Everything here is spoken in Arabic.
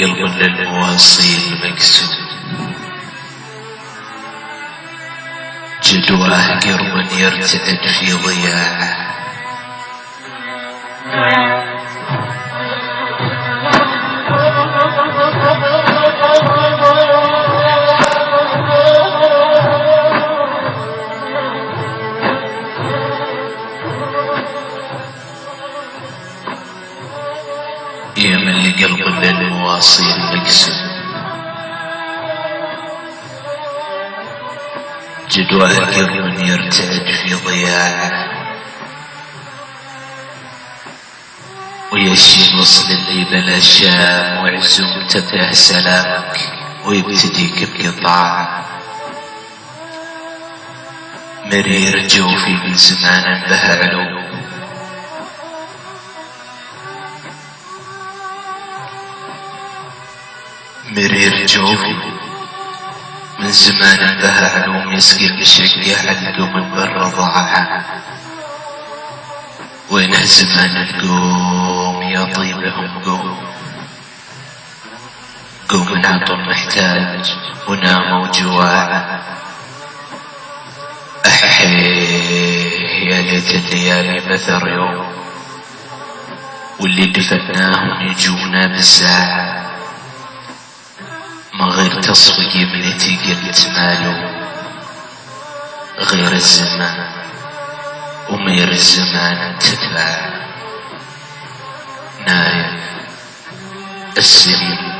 قلب للمواصيل مقسوم، جدواه قرب يرتعد في ضياعه. يا من لقلب للمواصيل مقسوم، جدواه قرب يرتعد في ضياعه. ويشي الوصل اللي بلا شام وعزومته به سلامك، ويبتديك بقطاعه. مرير جوفي من زمان به علو، مرير جوفي من زمان به علوم، يسقي المشقة علقه من برا ضاعه. وينه زمان القوم يا طيبهم قوم، قوم نعطوا محتاج وناموا جواعه. أحيه يا ليت الليالي مثر يوم، واللي دفناهم يجونا بالساعة. ما غير تصفي ابنتي قلت مالو، غير الزمان ومير الزمان تتباع. نايم السنين